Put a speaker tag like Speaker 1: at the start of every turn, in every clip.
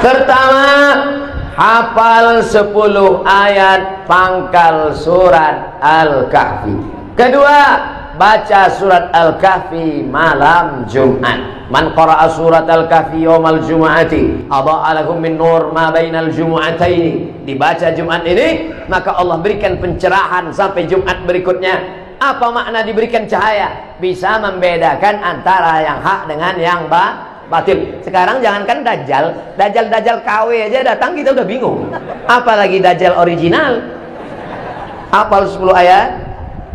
Speaker 1: Pertama, hafal 10 ayat pangkal surat Al-Kahfi. Kedua, baca surat Al-Kahfi malam Jumat. Man qara'a surat Al-Kahfi yawmal jumu'ati adha'a lahum min nur ma bainal jumu'ataini. Dibaca Jumat ini, maka Allah berikan pencerahan sampai Jumat berikutnya. Apa makna diberikan cahaya? Bisa membedakan antara yang hak dengan yang batil. Sekarang jangankan Dajjal KW aja datang kita udah bingung. Apalagi Dajjal original. Hafal 10 ayat,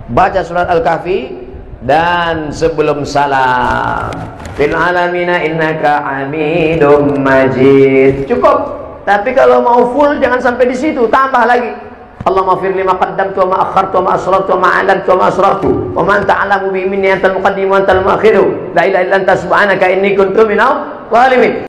Speaker 1: baca surat Al-Kahfi, dan sebelum salam, fil alamina innaka hamidum majid. Cukup. Tapi kalau mau full jangan sampai di situ, tambah lagi. Allahumma fir lima qaddamtu wa ma akhartu wa ma asrartu wa ma a'lantu wa ma asraftu wa ma anta a'lamu bi minni antal muqaddim wa antal mu'akhiru la ilaha illa anta subhanaka inni kuntu minadh dhalimin.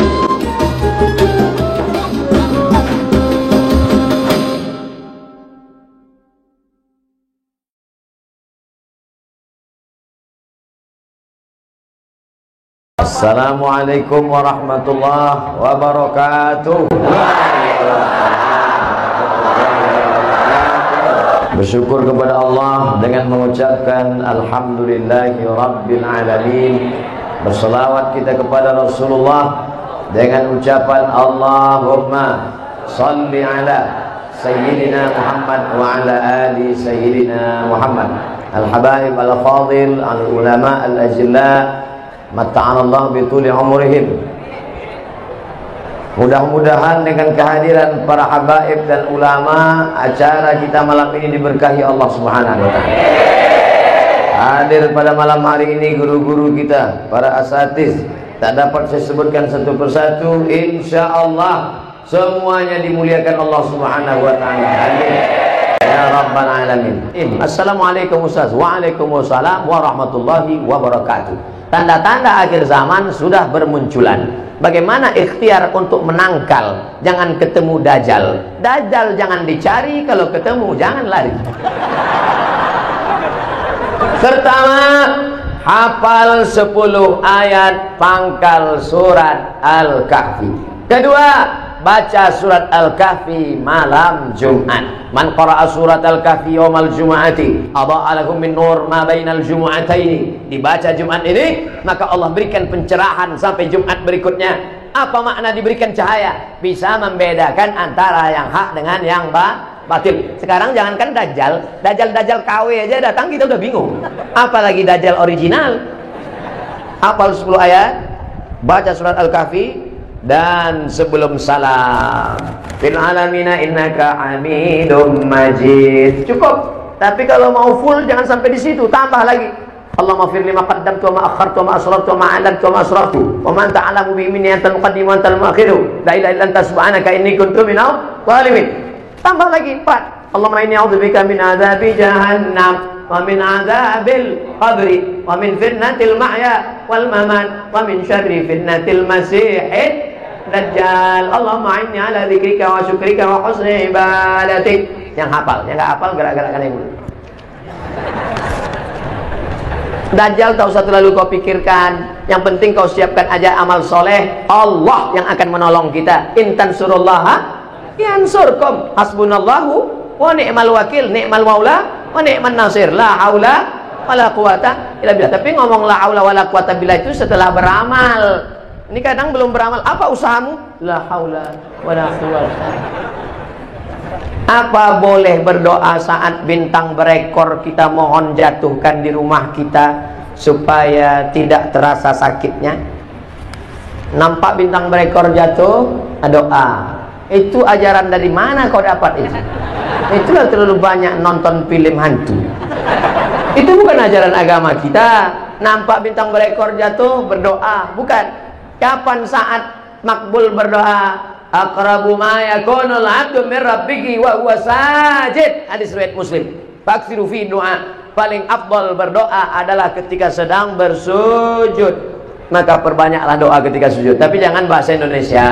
Speaker 1: Assalamualaikum warahmatullahi wabarakatuh. Bersyukur kepada Allah dengan mengucapkan alhamdulillahi rabbil alamin. Berselawat kita kepada Rasulullah dengan ucapan Allahumma salli ala sayyidina Muhammad wa ala ali sayyidina Muhammad. Al-habaib al-fadil al-ulama al-ajilla mata'anallahu bituli umurihim. Mudah-mudahan dengan kehadiran para habaib dan ulama, acara kita malam ini diberkahi Allah Subhanahu wa ta'ala. Hadir pada malam hari ini guru-guru kita, para asatiz, tak dapat saya sebutkan satu persatu. Insya Allah semuanya dimuliakan Allah Subhanahu wa ta'ala. Amin ya rabbal alamin. Assalamualaikum Ustaz. Waalaikumsalam warahmatullahi wabarakatuh. Tanda-tanda akhir zaman sudah bermunculan. Bagaimana ikhtiar untuk menangkal? Jangan ketemu Dajjal. Dajjal jangan dicari, kalau ketemu jangan lari. Pertama, hafal 10 ayat pangkal surat Al-Kahfi. Kedua, baca surat Al-Kahfi malam Jumat. Man qara'a surat Al-Kahfi yawmal jumu'ati adha'a lahum min nur ma bainal jumu'ataini. Dibaca Jumat ini, maka Allah berikan pencerahan sampai Jumat berikutnya. Apa makna diberikan cahaya? Bisa membedakan antara yang hak dengan yang batil. Sekarang jangankan Dajjal KW aja datang kita udah bingung. Apalagi Dajjal original. Hafal 10 ayat, baca surat Al-Kahfi, dan sebelum salam, fil alamina innaka hamidum majid. Cukup. Tapi kalau mau full jangan sampai di situ, tambah lagi. Allahumma fir lima qaddamtu wa ma akhartu wa ma asrartu wa ma a'lantu wa ma asraftu wa ma anta a'lamu bi minni antal muqaddim wa antal mu'akhiru la ilaha illa anta subhanaka inni kuntu minadh dhalimin. Tambah lagi 4. Allahumma inni a'udzubika min adzabi jahannam wa min adzabil qabri wa min fitnatil mahya wal mamat wa min syarri fitnatil masiihid Dajjal. Allahumma inni ala dzikrika wa syukrika wa husni ibadatik. Yang hafal, yang enggak hafal gerak-gerakkan yang dulu. Dajjal tak usah terlalu kau pikirkan. Yang penting kau siapkan aja amal soleh. Allah yang akan menolong kita. In tansurullaha yansurkum. Hasbunallahu wa ni'mal wakil, ni'mal maula wa ni'man nasir. La haula wala quwata illa billah. Tapi ngomong la haula wala quwata billah itu setelah beramal. Ini kadang belum beramal. Apa usahamu? La haula wala quwata. Apa boleh berdoa saat bintang berekor kita mohon jatuhkan di rumah kita supaya tidak terasa sakitnya? Nampak bintang berekor jatuh, doa. Itu ajaran dari mana kau dapat itu? Itulah terlalu banyak nonton film hantu. Itu bukan ajaran agama kita. Nampak bintang berekor jatuh, berdoa. Bukan. Kapan saat makbul berdoa? Aqrabu ma yakunul 'abdu min rabbih wa huwa sajid. Hadis riwayat Muslim. Faksiru fi du'a. Paling afdal berdoa adalah ketika sedang bersujud. Maka perbanyaklah doa ketika sujud. Tapi jangan bahasa Indonesia.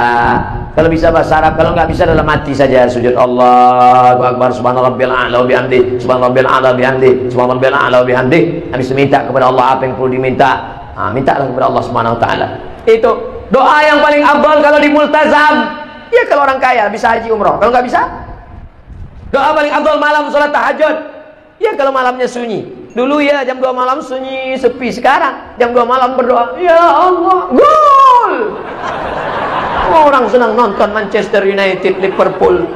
Speaker 1: Kalau bisa bahasa Arab, kalau nggak bisa dalam hati saja sujud. Allahu Akbar, subhanarabbil a'la wa bihamdi, subhanarabbil a'la wa bihamdi, subhanarabbil a'la wa bihamdi. Habis minta kepada Allah apa yang perlu diminta. Mintalah kepada Allah Subhanahu wa taala. Itu doa yang paling afdal kalau di multazam. Ya kalau orang kaya bisa haji umroh. Kalau nggak bisa, doa paling afdal malam sholat tahajud. Ya kalau malamnya sunyi. Dulu ya jam 2 malam sunyi sepi. Sekarang jam 2 malam berdoa, ya Allah, gol. Orang senang nonton Manchester United, Liverpool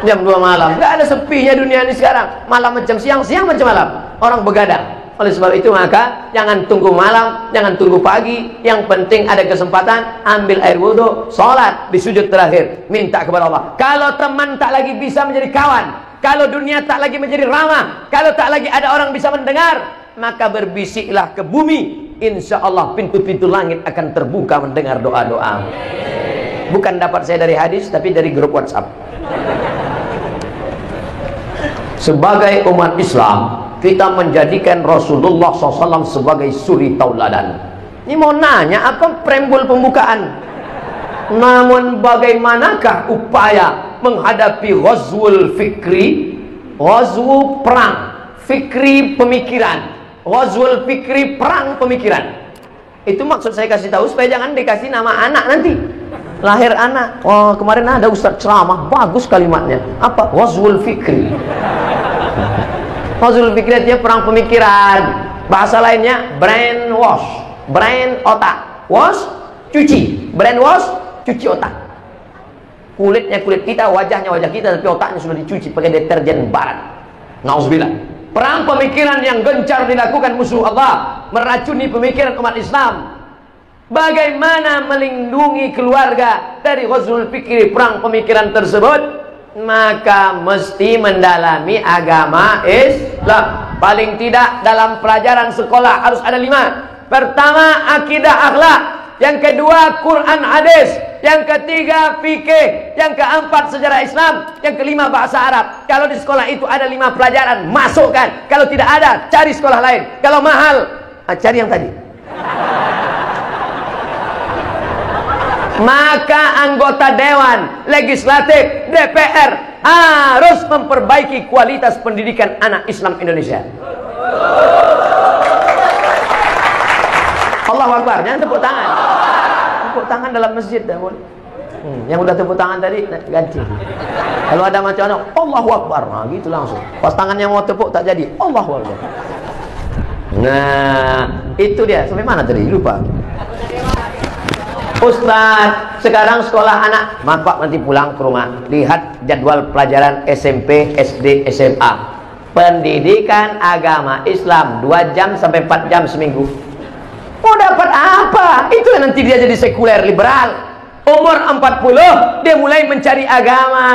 Speaker 1: jam 2 malam. Nggak ada sepinya dunia ini sekarang. Malam macam siang, siang macam malam. Orang begadang. Oleh sebab itu maka jangan tunggu malam, jangan tunggu pagi. Yang penting ada kesempatan, ambil air wudhu, sholat di sujud terakhir, minta kepada Allah. Kalau teman tak lagi bisa menjadi kawan, kalau dunia tak lagi menjadi ramah, kalau tak lagi ada orang bisa mendengar, maka berbisiklah ke bumi. Insya Allah pintu-pintu langit akan terbuka mendengar doa-doa. Bukan dapat saya dari hadis, tapi dari grup WhatsApp. Sebagai umat Islam, kita menjadikan Rasulullah SAW sebagai suri tauladan. Ini mau nanya apa preambul pembukaan? Namun bagaimanakah upaya menghadapi ghazwul fikri? Ghazwu perang, fikri pemikiran. Ghazwul fikri perang pemikiran. Itu maksud saya kasih tahu supaya jangan dikasih nama anak nanti. Lahir anak, oh kemarin ada ustaz ceramah, bagus kalimatnya. Apa? Ghazwul fikri. Ghazwul fikri artinya perang pemikiran. Bahasa lainnya brainwash, brain otak, wash cuci, brainwash cuci otak. Kulitnya kulit kita, wajahnya wajah kita, tapi otaknya sudah dicuci pakai deterjen barat. Nauzubillah. Perang pemikiran yang gencar dilakukan musuh Allah, meracuni pemikiran umat Islam. Bagaimana melindungi keluarga dari ghazwul fikri, perang pemikiran tersebut? Maka mesti mendalami agama Islam. Paling tidak dalam pelajaran sekolah harus ada 5. Pertama, akidah akhlak. Yang kedua, Quran hadis. Yang ketiga, fikih. Yang keempat, sejarah Islam. Yang kelima, bahasa Arab. Kalau di sekolah itu ada 5 pelajaran, masukkan. Kalau tidak ada, cari sekolah lain. Kalau mahal, cari yang tadi. Maka anggota dewan, legislatif, DPR harus memperbaiki kualitas pendidikan anak Islam Indonesia. Allahu Akbar, jangan tepuk tangan. Tepuk tangan dalam masjid dah boleh. Yang udah tepuk tangan tadi ganti. Kalau ada macam Allahu Akbar, nah gitu langsung. Pas tangannya mau tepuk tak jadi, Allahu Akbar. Nah, itu dia. Sampai mana tadi? Lupa. Ustaz, sekarang sekolah anak, maaf Pak, nanti pulang ke rumah, lihat jadwal pelajaran SMP, SD, SMA. Pendidikan agama Islam 2 jam sampai 4 jam seminggu. Mau dapat apa? Itu nanti dia jadi sekuler liberal. Umur 40 dia mulai mencari agama.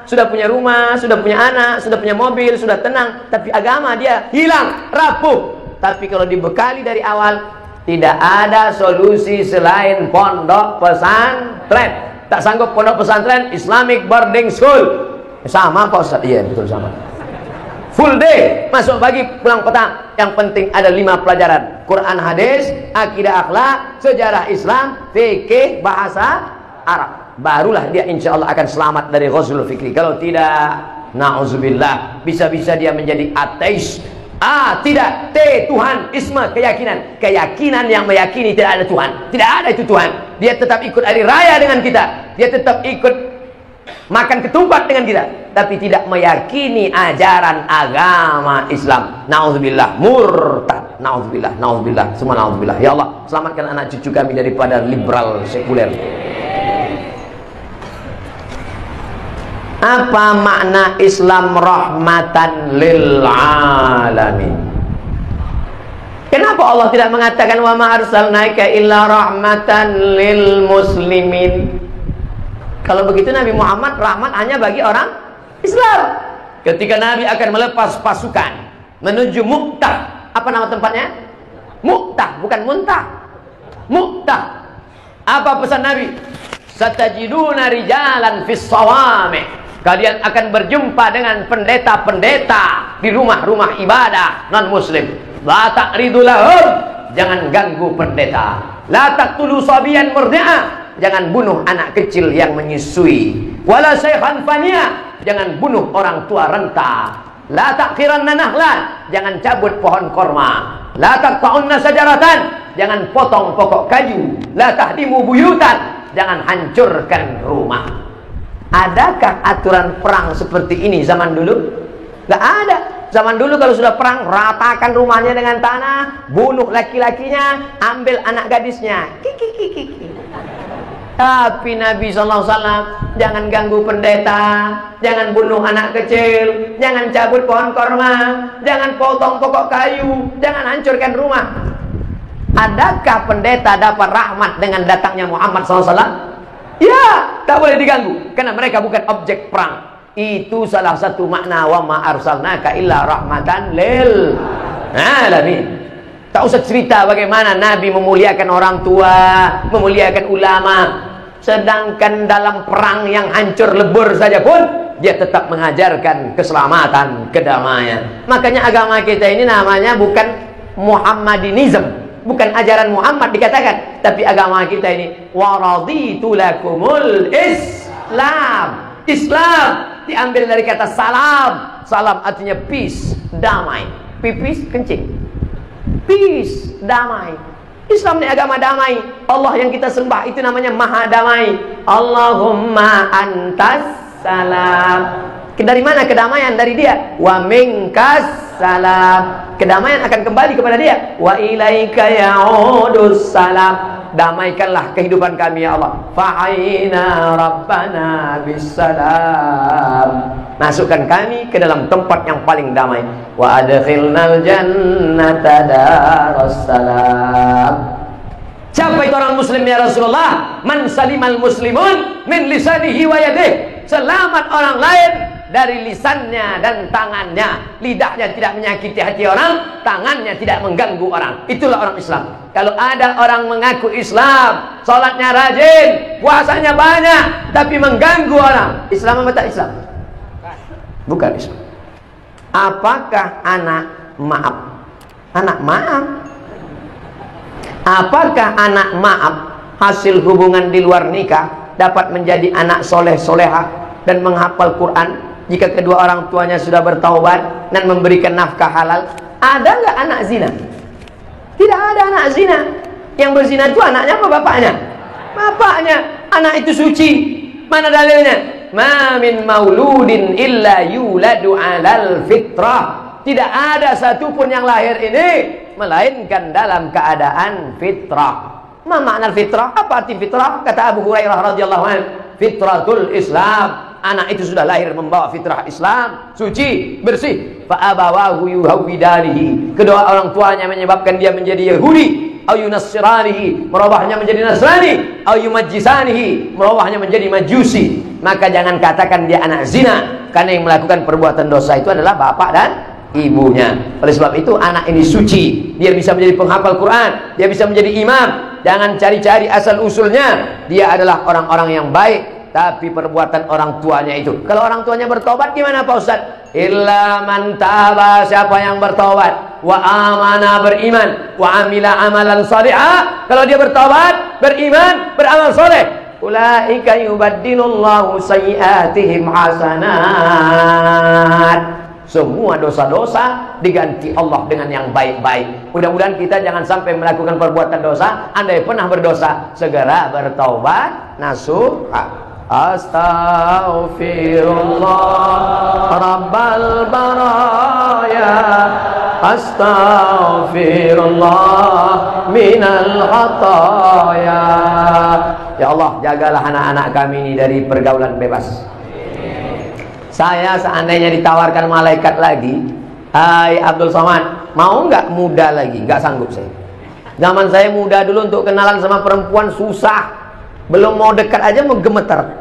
Speaker 1: Sudah punya rumah, sudah punya anak, sudah punya mobil, sudah tenang, tapi agama dia hilang, rapuh. Tapi kalau dibekali dari awal, tidak ada solusi selain pondok pesantren. Tak sanggup pondok pesantren, Islamic boarding school. Sama Pak Ustaz? Iya betul sama. Full day, masuk pagi pulang petang. Yang penting ada 5 pelajaran: Quran hadis, akidah akhlak, sejarah Islam, fikih, bahasa Arab. Barulah dia insya Allah akan selamat dari ghazwul fikri. Kalau tidak, na'udzubillah, bisa-bisa dia menjadi ateis. Tidak, Tuhan, isma, keyakinan. Keyakinan yang meyakini tidak ada Tuhan. Tidak ada itu Tuhan. Dia tetap ikut hari raya dengan kita. Dia tetap ikut makan ketupat dengan kita. Tapi tidak meyakini ajaran agama Islam. Na'udzubillah, murtad. Na'udzubillah, na'udzubillah, semua na'udzubillah. Ya Allah, selamatkan anak cucu kami daripada liberal sekuler. Apa makna Islam rahmatan lil alamin? Kenapa Allah tidak mengatakan wa ma arsalnaka illa rahmatan lil muslimin? Kalau begitu Nabi Muhammad rahmat hanya bagi orang Islam. Ketika Nabi akan melepas pasukan menuju Mu'tah, apa nama tempatnya? Mu'tah, bukan Muntah. Mu'tah. Apa pesan Nabi? Satajiduna rijalan fis sawami'. Kalian akan berjumpa dengan pendeta-pendeta di rumah-rumah ibadah non-muslim. La ta'ridu lahum, jangan ganggu pendeta. La taqtulu sabiyan murdi'a, jangan bunuh anak kecil yang menyusui. Wala shaykhan faniya, jangan bunuh orang tua renta. La ta'khiranna nahlan, jangan cabut pohon korma. La taqta'unna sajaratan, jangan potong pokok kayu. La tahdimu buyutan, jangan hancurkan rumah. Adakah aturan perang seperti ini zaman dulu? Nggak ada. Zaman dulu kalau sudah perang, ratakan rumahnya dengan tanah, bunuh laki-lakinya, ambil anak gadisnya. Tapi Nabi SAW, jangan ganggu pendeta, jangan bunuh anak kecil, jangan cabut pohon korma, jangan potong pokok kayu, jangan hancurkan rumah. Adakah pendeta dapat rahmat dengan datangnya Muhammad SAW? Ya, tak boleh diganggu, karena mereka bukan objek perang. Itu salah satu makna wa ma arsalnaka illa rahmatan lil alamin. Tak usah cerita bagaimana Nabi memuliakan orang tua, memuliakan ulama. Sedangkan dalam perang yang hancur lebur saja pun dia tetap mengajarkan keselamatan, kedamaian. Makanya agama kita ini namanya bukan Muhammadinism, bukan ajaran Muhammad dikatakan, tapi agama kita ini waraditu lakumul Islam. Islam diambil dari kata salam. Salam artinya peace, damai. Pipis kencing. Peace, damai. Islam ini agama damai. Allah yang kita sembah itu namanya maha damai. Allahumma antas salam. Dari mana kedamaian? Dari dia. Wa minkas salam. Kedamaian akan kembali kepada dia. Wa ilaika ya'udus salam. Damaikanlah kehidupan kami ya Allah. Fa'aina rabbana bisalam. Masukkan kami ke dalam tempat yang paling damai. Wa adkhilnal jannata darussalam. Siapa itu orang muslim ya Rasulullah? Man salimal muslimun min lisanihi wa yadihi. Selamat orang lain dari lisannya dan tangannya. Lidahnya tidak menyakiti hati orang, tangannya tidak mengganggu orang. Itulah orang Islam. Kalau ada orang mengaku Islam, sholatnya rajin, puasanya banyak, tapi mengganggu orang, Islam apa tak Islam? Bukan Islam. Apakah anak maaf? Anak maaf? Apakah anak maaf hasil hubungan di luar nikah dapat menjadi anak soleh soleha dan menghafal Quran jika kedua orang tuanya sudah bertaubat dan memberikan nafkah halal? Ada nggak anak zina? Tidak ada anak zina. Yang berzina itu anaknya apa bapaknya? Bapaknya. Anak itu suci. Mana dalilnya? Ma min mauludin illa yuladu alal fitrah. Tidak ada satupun yang lahir ini melainkan dalam keadaan fitrah. Ma makna fitrah? Apa arti fitrah? Kata Abu Hurairah radhiyallahu anhu, fitratul Islam. Anak itu sudah lahir membawa fitrah Islam, suci, bersih. Fa abawahu yuhawidanihi. Kedua orang tuanya menyebabkan dia menjadi Yahudi, au yunassiranihi, merubahnya menjadi Nasrani, au yumajjisanihi, merubahnya menjadi Majusi. Maka jangan katakan dia anak zina, karena yang melakukan perbuatan dosa itu adalah bapak dan ibunya. Oleh sebab itu anak ini suci, dia bisa menjadi penghafal Quran, dia bisa menjadi imam. Jangan cari-cari asal usulnya. Dia adalah orang-orang yang baik, tapi perbuatan orang tuanya itu. Kalau orang tuanya bertobat gimana Pak Ustaz? Illa man taba, siapa yang bertobat, wa amana, beriman, wa amila amalan salihah. Kalau dia bertobat, beriman, beramal soleh, ulaika yubaddilullahu sayyiatihim hasanat. Semua dosa-dosa diganti Allah dengan yang baik-baik. Mudah-mudahan kita jangan sampai melakukan perbuatan dosa. Andai pernah berdosa, segera bertaubat nasuha. Astaghfirullah Rabbal baraya, astaghfirullah minal khataya. Ya Allah, jagalah anak-anak kami ini dari pergaulan bebas. Saya seandainya ditawarkan malaikat lagi, hai Abdul Somad, mau nggak muda lagi? Nggak sanggup saya. Zaman saya muda dulu, untuk kenalan sama perempuan susah. Belum mau dekat aja mau gemeter.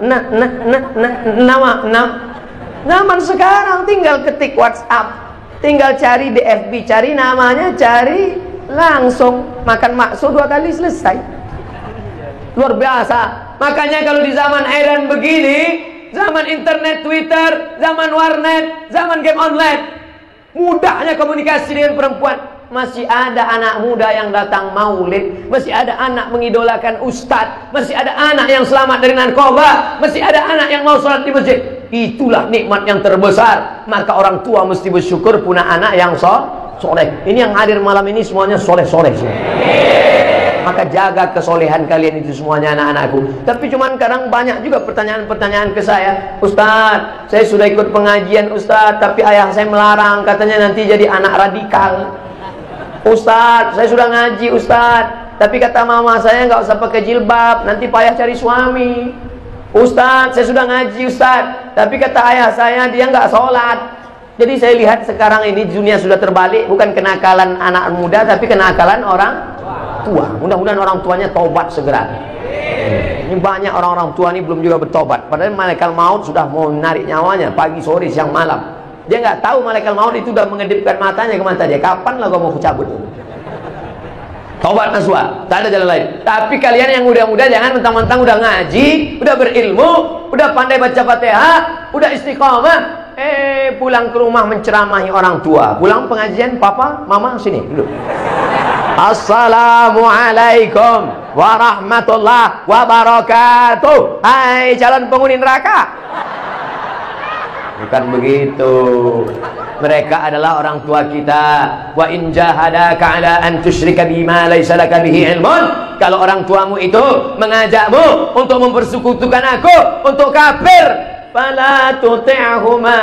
Speaker 1: Nama. Zaman sekarang tinggal ketik WhatsApp, tinggal cari di FB, cari namanya, cari langsung makan bakso 2 kali selesai. Luar biasa. Makanya kalau di zaman edan begini, zaman internet, Twitter, zaman warnet, zaman game online, mudahnya komunikasi dengan perempuan. Masih ada anak muda yang datang maulid, masih ada anak mengidolakan ustadz, masih ada anak yang selamat dari narkoba, masih ada anak yang mau sholat di masjid. Itulah nikmat yang terbesar. Maka orang tua mesti bersyukur punya anak yang soleh. Ini yang hadir malam ini semuanya soleh-soleh semua. Maka jaga kesolehan kalian itu semuanya anak-anakku. Tapi cuman kadang banyak juga pertanyaan-pertanyaan ke saya. Ustaz, saya sudah ikut pengajian Ustaz, tapi ayah saya melarang, katanya nanti jadi anak radikal. Ustaz, saya sudah ngaji Ustaz, tapi kata mama saya nggak usah pakai jilbab, nanti payah cari suami. Ustaz, saya sudah ngaji Ustaz, tapi kata ayah saya dia nggak sholat. Jadi saya lihat sekarang ini dunia sudah terbalik, bukan kenakalan anak muda, tapi kenakalan orang tua. Mudah-mudahan orang tuanya taubat segera. Ini banyak orang-orang tua ini belum juga bertobat. Padahal malaikat maut sudah mau menarik nyawanya pagi, sore, siang, malam. Dia nggak tahu malaikat maut itu sudah mengedipkan matanya ke mata dia. Kapan lah kau mau cabut? Taubat nasuha, tak ada jalan lain. Tapi kalian yang muda-muda jangan mentang-mentang udah ngaji, udah berilmu, udah pandai baca Fatihah, udah istiqomah, pulang ke rumah menceramahi orang tua. Pulang pengajian, papa, mama sini duduk. Assalamualaikum warahmatullahi wabarakatuh. Hai calon penghuni neraka. Bukan begitu. Mereka adalah orang tua kita. Wa in jahadaka ala an tusyrika bima laysa laka bihi ilmun. Kalau orang tuamu itu mengajakmu untuk mempersekutukan aku, untuk kafir, fala tuti'huma,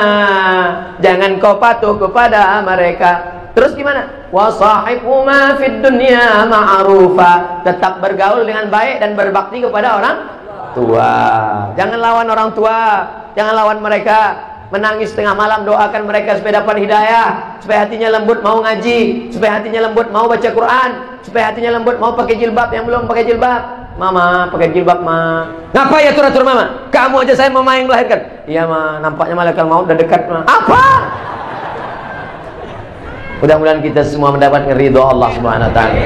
Speaker 1: jangan kau patuh kepada mereka. Terus gimana? Wa sahibhuma fid dunya ma'rufa, tetap bergaul dengan baik dan berbakti kepada orang tua. Jangan lawan orang tua, jangan lawan mereka. Menangis tengah malam, doakan mereka supaya dapat hidayah, supaya hatinya lembut mau ngaji, supaya hatinya lembut mau baca Quran, supaya hatinya lembut mau pakai jilbab yang belum pakai jilbab. Mama, pakai jilbab, ma. Ngapa ya atur-atur mama? Kamu aja saya mama yang melahirkan. Iya, ma, nampaknya malaikat maut udah dekat, ma. Apa? Mudah-mudahan kita semua mendapatkan ridho Allah Subhanahu wa taala.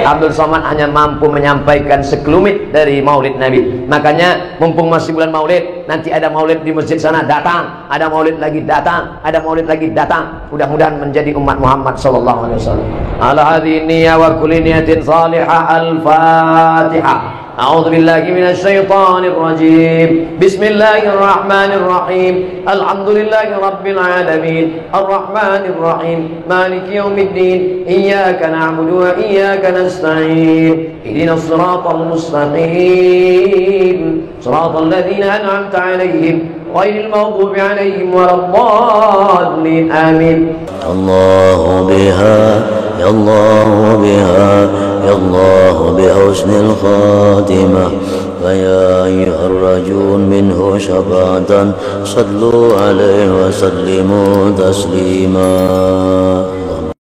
Speaker 1: Abdul Somad hanya mampu menyampaikan sekelumit dari maulid Nabi. Makanya mumpung masih bulan maulid, nanti ada maulid di masjid sana, datang. Ada maulid lagi, datang. Ada maulid lagi, datang. Mudah-mudahan menjadi umat Muhammad sallallahu alaihi wasallam. Ala hadhihi niyyah wa kulli niyatin salihah. Al-Fatihah. أعوذ بالله من الشيطان الرجيم. بسم الله الرحمن الرحيم. الحمد لله رب العالمين الرحمن الرحيم مالك يوم الدين إياك نعبد وإياك نستعين اهدنا الصراط المستقيم صراط الذين أنعمت عليهم غير المغضوب عليهم ولا الضالين آمين. الله بها يا الله بها يا الله بحسن الخاتمة فيا أيها الرجل منه شفاعة صلوا عليه وسلموا تسليما.